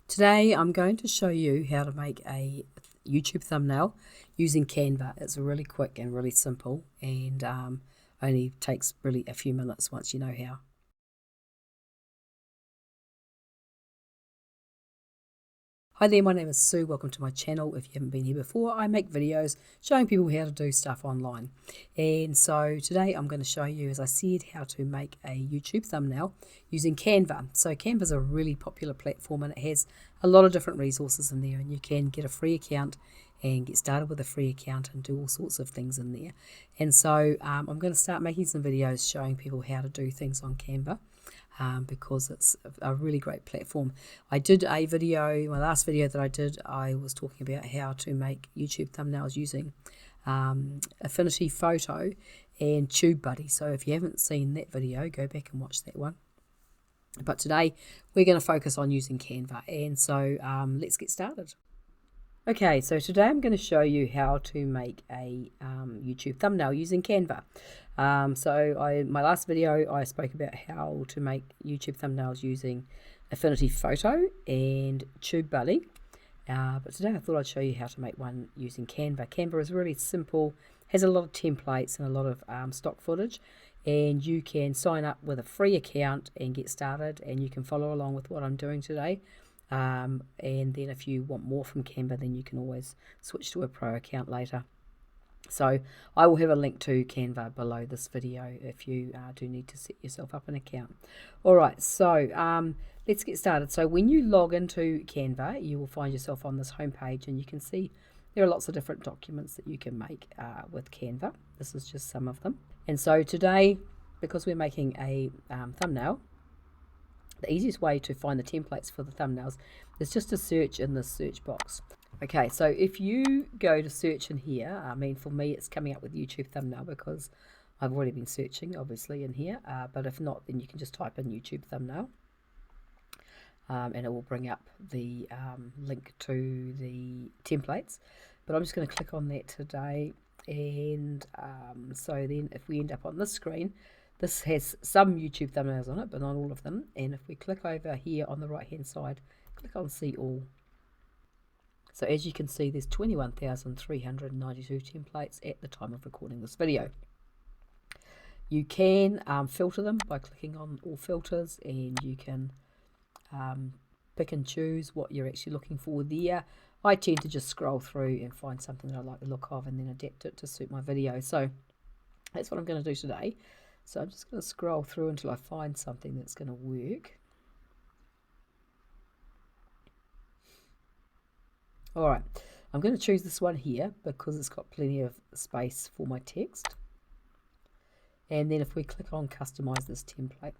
Today I'm going to show you how to make a YouTube thumbnail using Canva. It's really quick and really simple, and only takes really a few minutes once you know how. Hi there, my name is Sue. Welcome to my channel. If you haven't been here before, I make videos showing people how to do stuff online. And so today I'm going to show you, as I said, how to make a YouTube thumbnail using Canva. So Canva is a really popular platform and it has a lot of different resources in there, and you can get a free account and get started with a free account and do all sorts of things in there. And so I'm going to start making some videos showing people how to do things on Canva. Because it's a really great platform. I did a video, my last video that I did, I was talking about how to make YouTube thumbnails using Affinity Photo and TubeBuddy. So if you haven't seen that video, go back and watch that one. But today we're going to focus on using Canva, and so let's get started. Okay, so today I'm going to show you how to make a YouTube thumbnail using Canva. My last video I spoke about how to make YouTube thumbnails using Affinity Photo and TubeBuddy. But today I thought I'd show you how to make one using Canva. Canva is really simple, has a lot of templates and a lot of stock footage, and you can sign up with a free account and get started, and you can follow along with what I'm doing today. And then if you want more from Canva, then you can always switch to a pro account later. So I will have a link to Canva below this video if you do need to set yourself up an account. Alright, so let's get started. So when you log into Canva, you will find yourself on this home page, and you can see there are lots of different documents that you can make with Canva. This is just some of them. And so today, because we're making a thumbnail, the easiest way to find the templates for the thumbnails is just to search in this search box. Okay, so if you go to search in here, I mean, for me it's coming up with YouTube thumbnail because I've already been searching obviously in here, but if not, then you can just type in YouTube thumbnail, and it will bring up the link to the templates. But I'm just going to click on that today, and so then if we end up on this screen, this has some YouTube thumbnails on it, but not all of them. And if we click over here on the right hand side, click on see all. So as you can see, there's 21,392 templates at the time of recording this video. You can filter them by clicking on all filters, and you can pick and choose what you're actually looking for there. I tend to just scroll through and find something that I like the look of and then adapt it to suit my video. So that's what I'm going to do today. So I'm just going to scroll through until I find something that's going to work. Alright, I'm going to choose this one here because it's got plenty of space for my text. And then if we click on customize this template.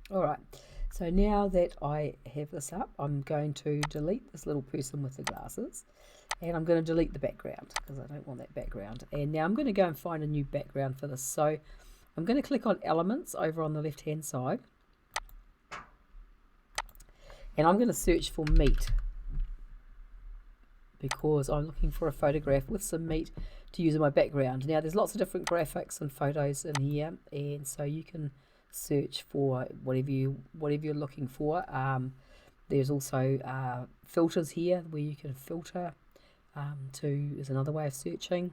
Alright, so now that I have this up, I'm going to delete this little person with the glasses. And I'm going to delete the background because I don't want that background. And now I'm going to go and find a new background for this. So I'm going to click on elements over on the left hand side. And I'm going to search for meat because I'm looking for a photograph with some meat to use in my background. Now there's lots of different graphics and photos in here, and so you can search for whatever you're looking for. There's also filters here where you can filter is another way of searching,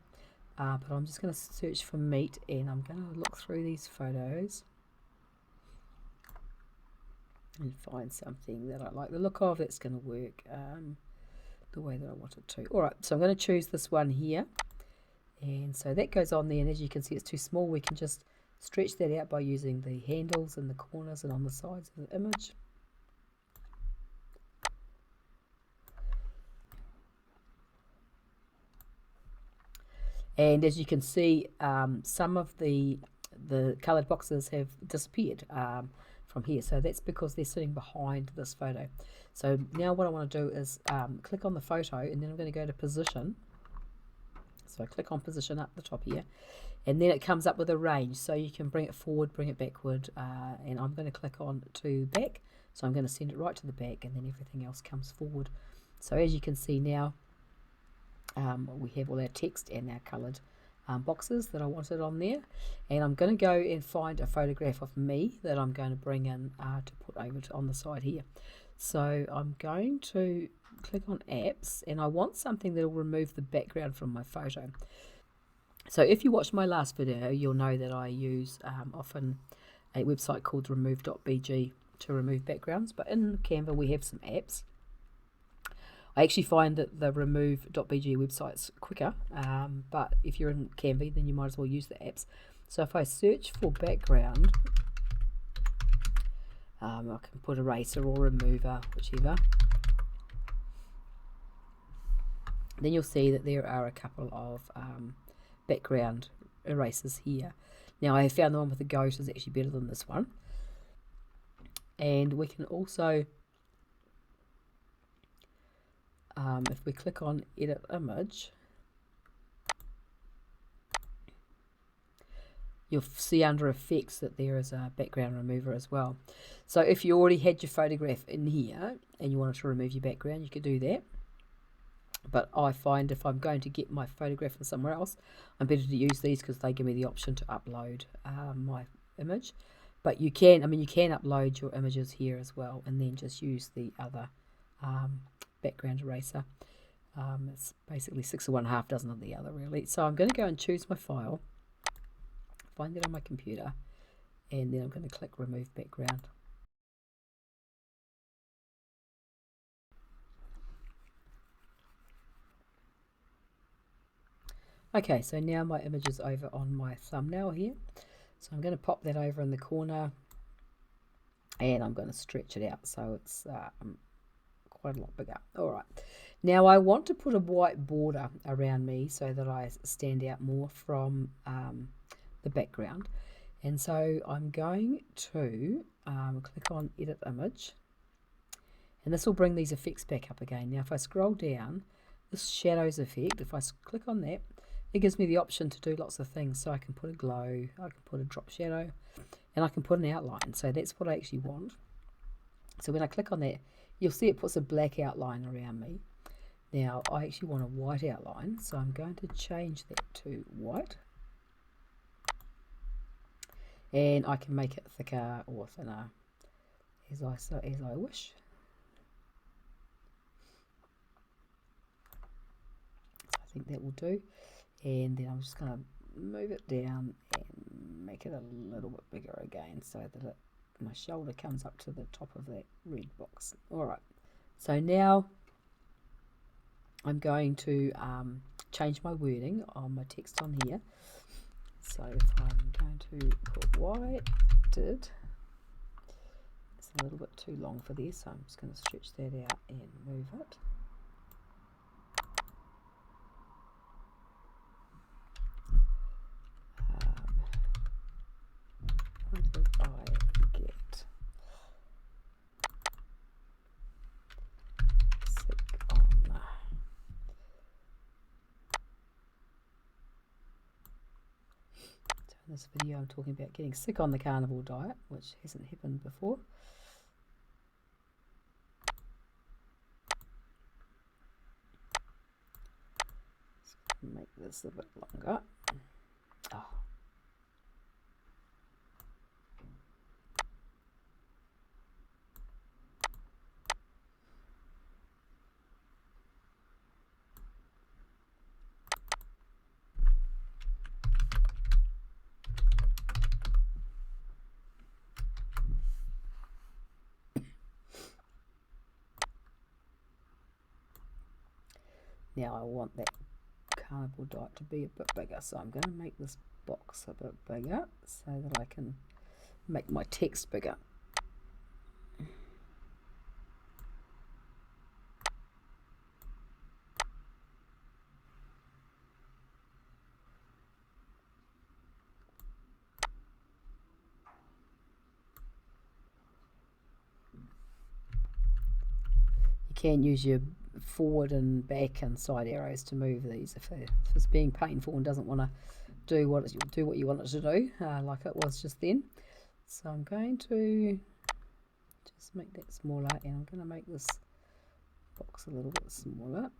but I'm just going to search for meat, and I'm going to look through these photos and find something that I like the look of that's going to work the way that I want it to. Alright, so I'm going to choose this one here, and so that goes on there, and as you can see it's too small. We can just stretch that out by using the handles in the corners and on the sides of the image. And as you can see, some of the coloured boxes have disappeared from here. So that's because they're sitting behind this photo. So now what I want to do is click on the photo, and then I'm going to go to position. So I click on position up the top here, and then it comes up with a range. So you can bring it forward, bring it backward, and I'm going to click on to back. So I'm going to send it right to the back, and then everything else comes forward. So as you can see now, we have all our text and our coloured boxes that I wanted on there, and I'm going to go and find a photograph of me that I'm going to bring in to put over on the side here. So I'm going to click on apps, and I want something that will remove the background from my photo. So if you watched my last video, you'll know that I use often a website called remove.bg to remove backgrounds, but in Canva we have some apps. I actually find that the remove.bg website's quicker, but if you're in Canva, then you might as well use the apps. So if I search for background, I can put eraser or remover, whichever. Then you'll see that there are a couple of background erasers here. Now I have found the one with the goat is actually better than this one. And we can also, if we click on edit image, you'll see under effects that there is a background remover as well. So if you already had your photograph in here and you wanted to remove your background, you could do that. But I find if I'm going to get my photograph from somewhere else, I'm better to use these because they give me the option to upload my image. But you can, you can upload your images here as well, and then just use the other background eraser. It's basically 6 of one, half dozen of the other, really. So I'm going to go and choose my file, find it on my computer, and then I'm going to click remove background. Okay, so now my image is over on my thumbnail here. So I'm going to pop that over in the corner, and I'm going to stretch it out so it's quite a lot bigger. All right, now I want to put a white border around me so that I stand out more from the background. And so I'm going to click on edit image, and this will bring these effects back up again. Now if I scroll down, this shadows effect, if I click on that, it gives me the option to do lots of things. So I can put a glow, I can put a drop shadow, and I can put an outline. So that's what I actually want. So when I click on that, you'll see it puts a black outline around me. Now I actually want a white outline, so I'm going to change that to white. And I can make it thicker or thinner as I wish. So I think that will do. And then I'm just going to move it down and make it a little bit bigger again so that my shoulder comes up to the top of that red box. Alright, so now I'm going to change my wording on my text on here. So if I'm going to put white, it's a little bit too long for this, so I'm just going to stretch that out and move it. In this video I'm talking about getting sick on the carnivore diet, which hasn't happened before. Let's make this a bit longer. Oh. Now I want that carnivore diet to be a bit bigger, so I'm going to make this box a bit bigger so that I can make my text bigger. You can use your forward and back and side arrows to move these if it's being painful and doesn't want to do what you want it to do, like it was just then. So I'm going to just make that smaller, and I'm going to make this box a little bit smaller.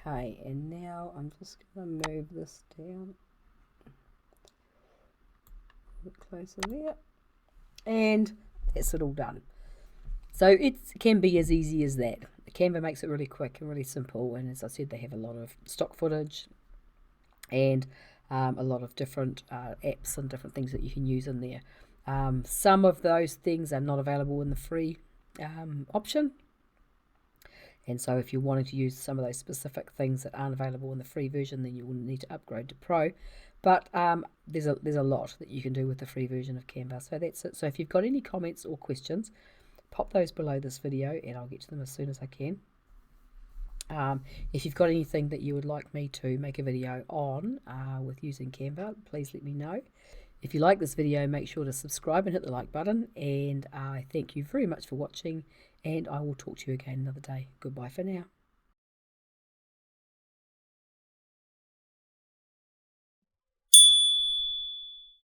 Okay, and now I'm just going to move this down a bit closer there, and that's it all done. So it can be as easy as that. Canva makes it really quick and really simple, and as I said, they have a lot of stock footage and a lot of different apps and different things that you can use in there. Some of those things are not available in the free option, and so if you're wanting to use some of those specific things that aren't available in the free version, then you will need to upgrade to Pro. But there's a lot that you can do with the free version of Canva. So that's it. So if you've got any comments or questions, pop those below this video and I'll get to them as soon as I can. If you've got anything that you would like me to make a video on with using Canva, please let me know. If you like this video, make sure to subscribe and hit the like button, and I thank you very much for watching, and I will talk to you again another day. Goodbye for now.